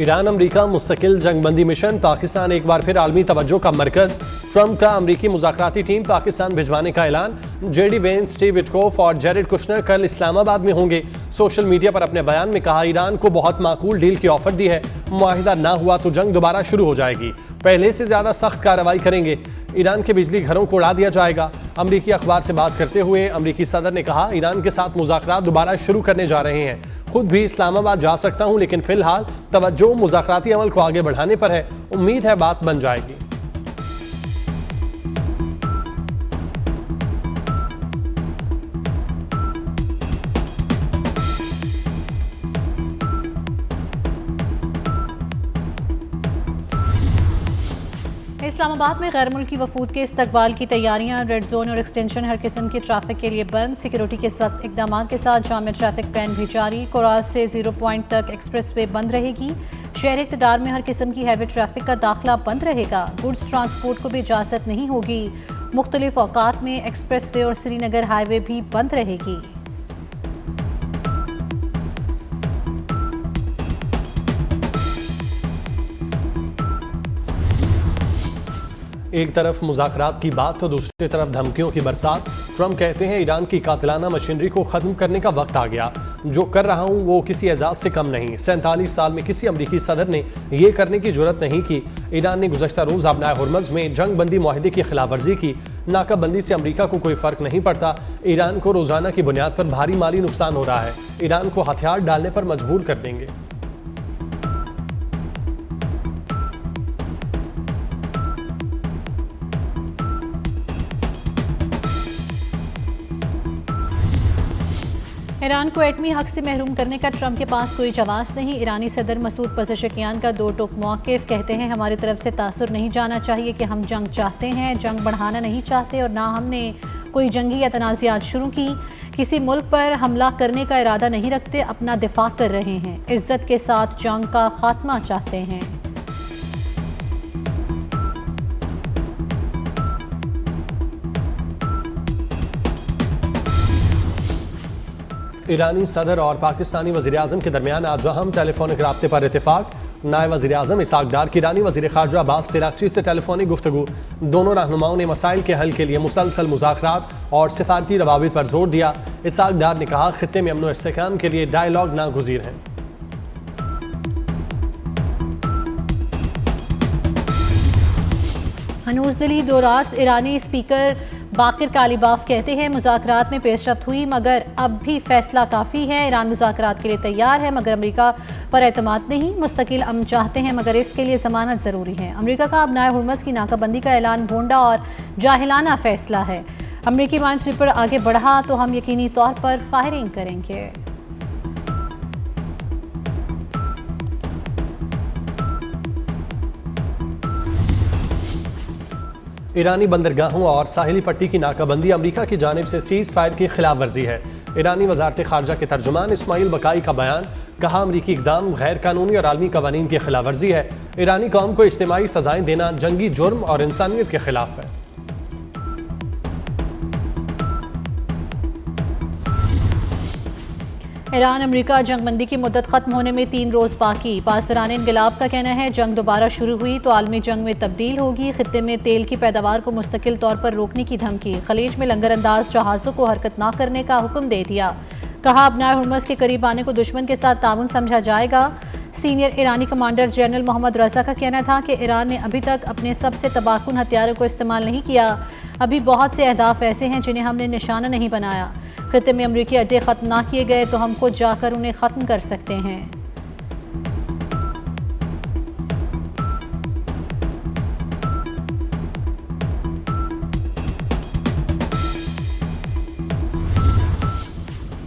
Iran अमरीका मुस्तकिल जंगबंदी mission, Pakistan एक बार फिर आलमी तवज्जो का मरकज। ट्रंप का अमरीकी मुज़ाकराती टीम पाकिस्तान भिजवाने का ऐलान। जेडी वेंस, स्टीव विटकोफ और जेरेड कुशनर कल इस्लामाबाद में होंगे। सोशल मीडिया पर अपने बयान में कहा, ईरान को बहुत माकूल डील की ऑफर दी है, मुआहिदा ना हुआ तो जंग दोबारा शुरू हो जाएगी, पहले से ज्यादा सख्त कार्रवाई करेंगे, ईरान के बिजली घरों को उड़ा दिया जाएगा। अमरीकी अखबार से बात करते हुए अमरीकी सदर ने कहा, ईरान के साथ मुज़ाकरात दोबारा शुरू करने जा रहे हैं। खुद भी इस्लामाबाद जा सकता हूं, लेकिन फिलहाल तवज्जो मुज़ाकराती अमल को आगे बढ़ाने पर है। उम्मीद है बात बन जाएगी। इस्लामाबाद में गैर मुल्की वफूद के इस्तकबाल की तैयारियां। रेड जोन और एक्सटेंशन हर किस्म की ट्रैफिक के लिए बंद। सिक्योरिटी के साथ इकदाम के साथ जाम ट्रैफिक प्लान भी जारी। कोराल से 0 पॉइंट तक एक्सप्रेस वे बंद रहेगी। शहर इक़्तिदार में हर किस्म की हैवी ट्रैफिक का दाखिला बंद रहेगा। गुड्स ट्रांसपोर्ट को भी इजाज़त नहीं होगी। मुख्तलिफ औकात में एक्सप्रेस वे और श्रीनगर हाईवे भी बंद रहेगी। एक तरफ मुज़ाकरात की बात तो दूसरी तरफ धमकियों की बरसात। ट्रंप कहते हैं, ईरान की कातिलाना मशीनरी को ख़त्म करने का वक्त आ गया। जो कर रहा हूं वो किसी एजाज़ से कम नहीं। 47 साल में किसी अमरीकी सदर ने यह करने की जुर्रत नहीं की। ईरान ने गुज़श्ता रोज़ अपना हुर्मुज़ में जंग बंदी मुआहदे की खिलाफ वर्जी की। नाकाबंदी से अमरीका को कोई फ़र्क नहीं पड़ता। ईरान को रोज़ाना की बुनियाद पर भारी माली नुकसान हो रहा है। ईरान को हथियार डालने पर मजबूर कर देंगे। ईरान को एटमी हक से महरूम करने का ट्रंप के पास कोई जवाब नहीं। ईरानी सदर मसूद पज़ेशकियान का दो टोक मौक़िफ़। कहते हैं, हमारी तरफ से तासुर नहीं जाना चाहिए कि हम जंग चाहते हैं, जंग बढ़ाना नहीं चाहते और ना हमने कोई जंगी या तनाज़ात शुरू की। किसी मुल्क पर हमला करने का इरादा नहीं रखते, अपना दिफा कर रहे हैं। इज्जत के साथ जंग का खात्मा चाहते हैं। ईरानी सदर और पाकिस्तानी वज़ीर-ए-आज़म के दरमियान आज अहम टेलीफोनिक राब्ते पर इत्तेफाक। नायब वज़ीर-ए-आज़म इसहाक़ डार की ईरानी वज़ीर ख़ारजा अब्बास सिरागची से टेलीफोनिक गुफ्तगू। दोनों रहनुमाओं ने मसाइल के हल के लिए मुसलसल मुज़ाकरात और सिफारती रवाबित पर जोर दिया। इसहाक़ डार ने कहा, ख़ित्ते में अमन व इस्तेहकाम के लिए डायलॉग नागुज़ीर है। हनूज़ दिली दोरास ईरानी स्पीकर बाकिर कालीबाफ कहते हैं, मुज़ाकरात में पेशरफ्त हुई मगर अब भी फैसला काफ़ी है। ईरान मुज़ाकरात के लिए तैयार है मगर अमेरिका पर एतमाद नहीं। मुस्तकिल अमन चाहते हैं मगर इसके लिए ज़मानत ज़रूरी है। अमेरिका का अपनाए हुर्मुज़ की नाकाबंदी का ऐलान भोंडा और जाहिलाना फ़ैसला है। अमेरिकी माइन स्वीपर आगे बढ़ा तो हम यकीनी तौर पर फायरिंग करेंगे। ईरानी बंदरगाहों और साहिली पट्टी की नाकाबंदी अमरीका की जानिब से सीज़ फायर की खिलाफ वर्जी है। ईरानी वज़ारत ख़ारजा के तर्जुमान इस्माइल बकाई का बयान। कहा, अमरीकी इक़दाम गैर कानूनी और आलमी कवानीन की खिलाफ वर्जी है। ईरानी कौम को इज्तिमाई सज़ाएं देना जंगी जुर्म और इंसानियत के खिलाफ है। ईरान अमेरिका जंगबंदी की मुद्दत ख़त्म होने में 3 रोज़ बाकी। पासदारान इनकलाब का कहना है, जंग दोबारा शुरू हुई तो आलमी जंग में तब्दील होगी। खित्ते में तेल की पैदावार को मुस्तकिल तौर पर रोकने की धमकी। खलीज में लंगर अंदाज जहाज़ों को हरकत न करने का हुक्म दे दिया। कहा, अपनाए हुर्मुज़ के करीब आने को दुश्मन के साथ ताउन समझा जाएगा। सीनियर ईरानी कमांडर जनरल मोहम्मद रज़ा का कहना था कि ईरान ने अभी तक अपने सबसे तबाहकुन हथियारों को इस्तेमाल नहीं किया। अभी बहुत से अहदाफ ऐसे हैं जिन्हें हमने निशाना नहीं बनाया। खित्ते में अमरीकी अड्डे ख़त्म ना किए गए तो हम खुद जाकर उन्हें ख़त्म कर सकते हैं।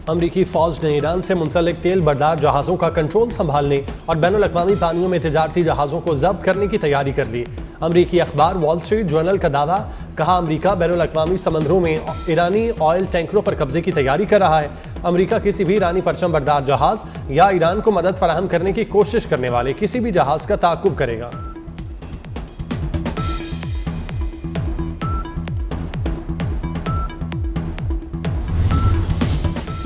अमरीकी फ़ौज ने ईरान से मुंसलिक तेल बरदार जहाज़ों का कंट्रोल संभालने और बैनुल-अक़वामी पानियों में तिजारती जहाज़ों को ज़ब्त करने की तैयारी कर ली। अमरीकी अखबार वॉल स्ट्रीट जर्नल का दावा। कहा, अमरीका बैनुल-अक़वामी समंदरों में ईरानी ऑयल टैंकरों पर कब्जे की तैयारी कर रहा है। अमरीका किसी भी ईरानी परचम बरदार जहाज़ या ईरान को मदद फराहम करने की कोशिश करने वाले किसी भी जहाज़ का ताक़ुब करेगा।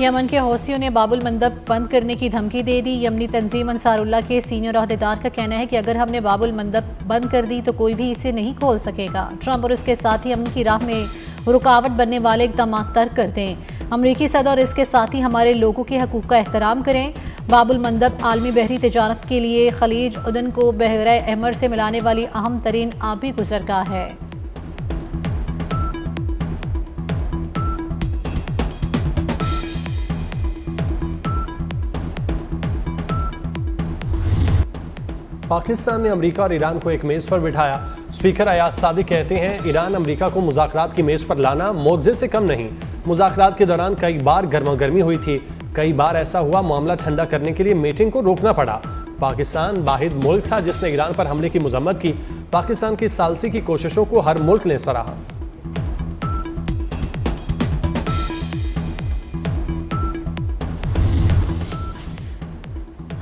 यमन के हौसियों ने बाबुल मंदब बंद करने की धमकी दे दी। यमनी तंजीम अंसारुल्लाह के सीनियर अहदेदार का कहना है कि अगर हमने बाबुल मंदब बंद कर दी तो कोई भी इसे नहीं खोल सकेगा। ट्रंप और उसके साथी यमन की राह में रुकावट बनने वाले इक़दाम तर्क कर दें। अमरीकी सदर और इसके साथी हमारे लोगों के हकूक़ का एहतराम करें। बाबुल मंदब आलमी बहरी तिजारत के लिए खलीज उदन को बहरा अहमर से मिलाने वाली अहम तरीन आबी गुज़रगाह है। पाकिस्तान ने अमेरिका और ईरान को एक मेज़ पर बिठाया। स्पीकर अयाज सादिक कहते हैं ईरान अमेरिका को मुज़ाकरात की मेज़ पर लाना मोज़े से कम नहीं। मुज़ाकरात के दौरान कई बार गर्मागर्मी हुई थी, कई बार ऐसा हुआ मामला ठंडा करने के लिए मीटिंग को रोकना पड़ा। पाकिस्तान वाहिद मुल्क था जिसने ईरान पर हमले की मजम्मत की। पाकिस्तान की सालसी की कोशिशों को हर मुल्क ने सराहा।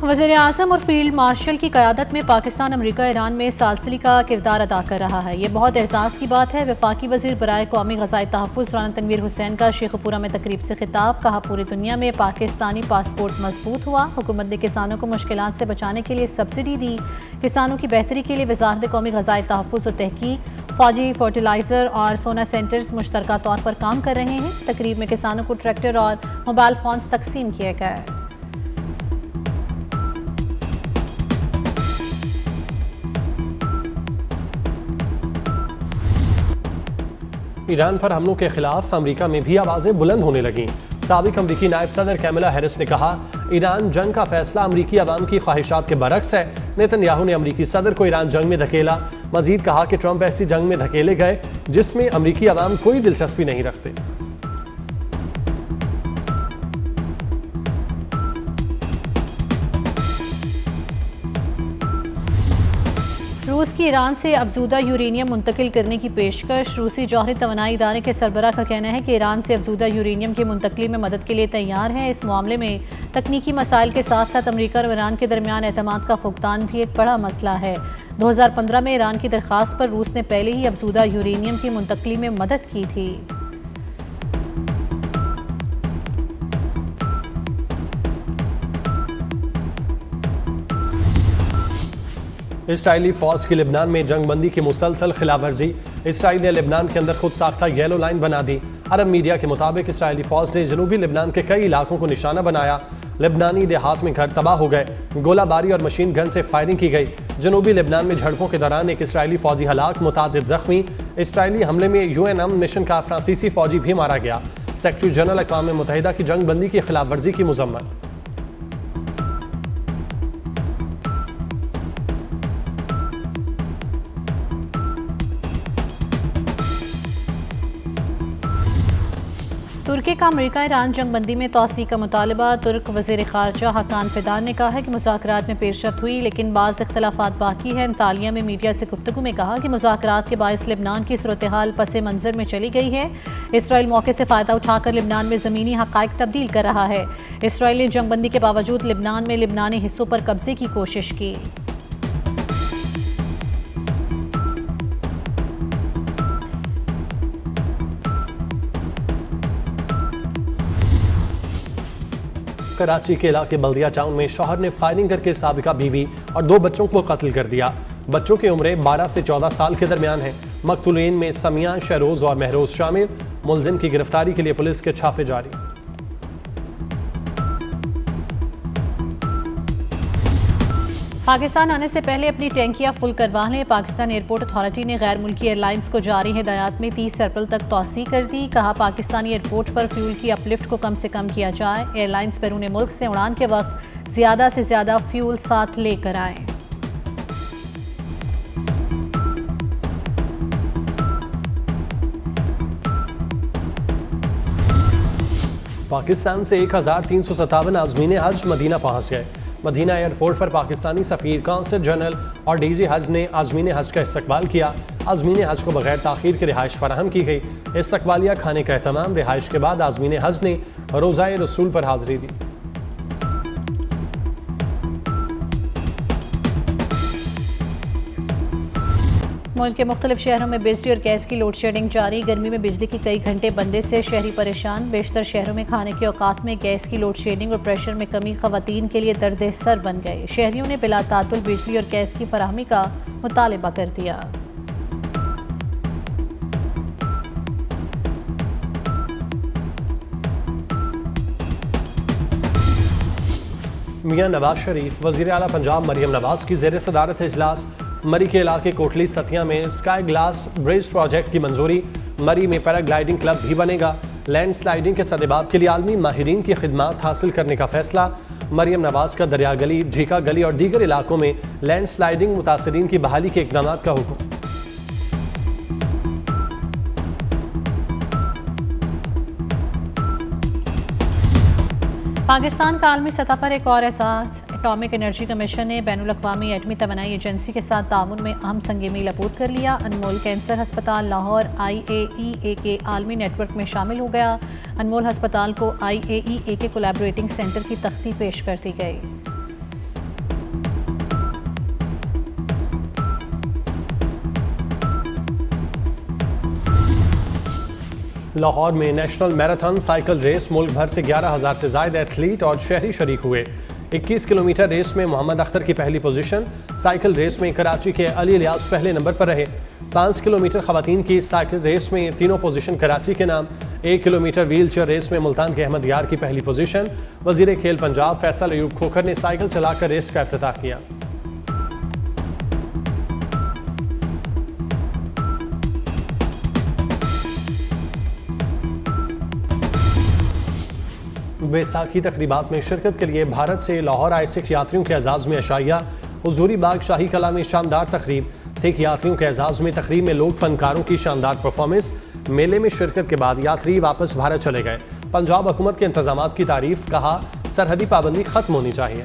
वज़ीर आज़म और फील्ड मार्शल की क़यादत में पाकिस्तान अमेरिका ईरान में सालसली का किरदार अदा कर रहा है। ये बहुत एहसास की बात है। वफाकी वज़ीर बराए कौमी ग़ज़ाई तहफ़्फ़ुज़ राना तनवीर हुसैन का शेखपुरा में तकरीब से खिताब। कहा पूरी दुनिया में पाकिस्तानी पासपोर्ट मजबूत हुआ। हुकूमत ने किसानों को मुश्किलात से बचाने के लिए सब्सिडी दी। किसानों की बेहतरी के लिए वज़ारत कौमी ग़ज़ाई तहफ़्फ़ुज़ और तहक़ीक़, फ़ौजी, फर्टिलाइज़र और सोना सेंटर्स मुश्तरका तौर पर काम कर रहे हैं। तकरीब में किसानों को ट्रैक्टर और मोबाइल फ़ोन्स तकसीम किए गए। ईरान पर हमलों के खिलाफ अमेरिका में भी आवाज़ें बुलंद होने लगीं। साबिक अमेरिकी नायब सदर कैमला हैरिस ने कहा ईरान जंग का फैसला अमेरिकी अवाम की ख्वाहिशात के बरक्स है। नेतन्याहू ने अमेरिकी सदर को ईरान जंग में धकेला। मजीद कहा कि ट्रंप ऐसी जंग में धकेले गए जिसमें अमेरिकी अवाम कोई दिलचस्पी नहीं रखते। रूस की ईरान से अफजूदा यूरेनियम मुंतकिल करने की पेशकश। रूसी जौहरी तवानाई इदारे के सरबराह का कहना है कि ईरान से अफजूदा यूरेनियम की मुंतकली में मदद के लिए तैयार है। इस मामले में तकनीकी मसाइल के साथ साथ अमेरिका और ईरान के दरमियान एतमाद का फुकदान भी एक बड़ा मसला है। 2015 में ईरान की दरख्वास्त पर रूस ने पहले ही अफजूदा यूरेनियम की मुंतकली में मदद की थी। इसराइली फौज की लिबनान में जंगबंदी की मुसलसल खिलाफवर्जी। इसराइल ने लिबनान के अंदर खुद साख्ता येलो लाइन बना दी। अरब मीडिया के मुताबिक इसराइली फौज ने जनूबी लिबनान के कई इलाकों को निशाना बनाया। लिबनानी देहात में घर तबाह हो गए। गोलाबारी और मशीन गन से फायरिंग की गई। जनूबी लिबनान में झड़पों के दौरान एक इसराइली फौजी हलाक, मुतादिद जख्मी। इसराइली हमले में UN अमन मिशन का फ्रांसीसी फौजी भी मारा गया। सेक्रेटरी जनरल अक़वाम मुत्तहिदा की जंगबंदी की खिलाफवर्जी की मजम्मत। तुर्की का अमेरिका ईरान जंगबंदी में तोसी का मुतालबा। तुर्क वज़ीर ख़ारजा हकान फिदान ने कहा है कि मुज़ाकरात में पेशरफ्त हुई लेकिन बाज़ इख्तलाफात बाकी हैं। तालिया में मीडिया से गुफ्तगू में कहा कि मुज़ाकरात के बायस लिबनान की सूरत हाल पस मंज़र में चली गई है। इसराइल मौके से फ़ायदा उठाकर लिबनान में ज़मीनी हक़ाइक़ तब्दील कर रहा है। इसराइल ने जंगबंदी के बावजूद लिबनान में लिबनानी हिस्सों पर कब्जे की कोशिश की। कराची के इलाके बल्दिया टाउन में शौहर ने फायरिंग करके साबिका बीवी और 2 बच्चों को कत्ल कर दिया। बच्चों की उम्रें 12 से 14 साल के दरमियान है। मकतूलीन में समिया, शहरोज और महरोज शामिल। मुलजिम की गिरफ्तारी के लिए पुलिस के छापे जारी। पाकिस्तान आने से पहले अपनी टैंकियां फुल करवा लें। पाकिस्तान एयरपोर्ट अथॉरिटी ने गैर मुल्की एयरलाइंस को जारी हिदायत में 30 अप्रैल तक तौसी कर दी। कहा पाकिस्तानी एयरपोर्ट पर फ्यूल की अपलिफ्ट को कम से कम किया जाए। एयरलाइंस बैरून मुल्क से उड़ान के वक्त ज़्यादा से ज़्यादा फ्यूल साथ लेकर आएँ। पाकिस्तान से 1357 आज़मीन हज मदीना पहुंच गए। मदीना एयरपोर्ट पर पाकिस्तानी सफ़ीर, कौंसल जनरल और DG हज ने आज़मीन हज का इस्तकबाल किया। आज़मीन हज को बगैर ताख़ीर के रिहाइश फराहम की गई। इस्तकबालिया खाने का एहतमाम। रिहाइश के बाद आज़मीन हज ने रोज़ाए रसूल पर हाज़िरी दी। मुल्क के मुख्तलिफ शहरों में बिजली और गैस की लोड शेडिंग जारी। गर्मी में बिजली की कई घंटे बंदे से शहरी परेशान। बेशतर शहरों में खाने के औकात में गैस की लोड शेडिंग और प्रेशर में कमी खवातीन के लिए दर्द सर बन गए। शहरियों ने बिला तातुल बिजली और गैस की फराहमी का मुतालबा कर दिया। मियां नवाज शरीफ वज़ीर आला पंजाब मरियम नवाज की ज़ेर सदारत इजलास। मरी के इलाके कोटली सतिया में स्काई ग्लास ब्रिज प्रोजेक्ट की मंजूरी। मरी में पैराग्लाइडिंग क्लब भी बनेगा। लैंड स्लाइडिंग के सदेबाब के लिए आलमी माहिरीन की खिदमात हासिल करने का फैसला। मरियम नवाज का दरिया गली, झीका गली और दीगर इलाकों में लैंड स्लाइडिंग मुतासरीन की बहाली के इकदाम का हुक्म। पाकिस्तान का आलमी सतह पर एक और एहसास। एटॉमिक एनर्जी कमीशन ने बैनुल अक़वामी एटमी तवानाई एजेंसी के साथ ताउन में अहम संग मील अबूर कर लिया। अनमोल कैंसर हस्पताल लाहौर IAEA के आलमी नेटवर्क में शामिल हो गया। अनमोल हस्पताल को IAEA के कोलैबोरेटिंग सेंटर की तख्ती पेश कर दी गई। लाहौर में नेशनल मैराथन साइकिल रेस मुल्क भर से 11,000 से ज़ायद एथलीट और शहरी शरीक हुए। 21 किलोमीटर रेस में मोहम्मद अख्तर की पहली पोजीशन। साइकिल रेस में कराची के अली इलियास पहले नंबर पर रहे। 5 किलोमीटर खवातीन की साइकिल रेस में तीनों पोजीशन कराची के नाम। 1 किलोमीटर व्हील चेयर रेस में मुल्तान के अहमद यार की पहली पोजीशन। वजीर खेल पंजाब फैसल अयूब खोखर ने साइकिल चलाकर रेस का इफ्तिताह किया। बैसाखी तकरीबात में शिरकत के लिए भारत से लाहौर आए सिख यात्रियों के एजाज़ में अशाइया। हुजूरी बाग शाही कला में शानदार तकरीब। सिख यात्रियों के एजाज़ में तकरीब में लोक फनकारों की शानदार परफॉर्मेंस। मेले में शिरकत के बाद यात्री वापस भारत चले गए। पंजाब हुकूमत के इंतजामात की तारीफ। कहा सरहदी पाबंदी खत्म होनी चाहिए।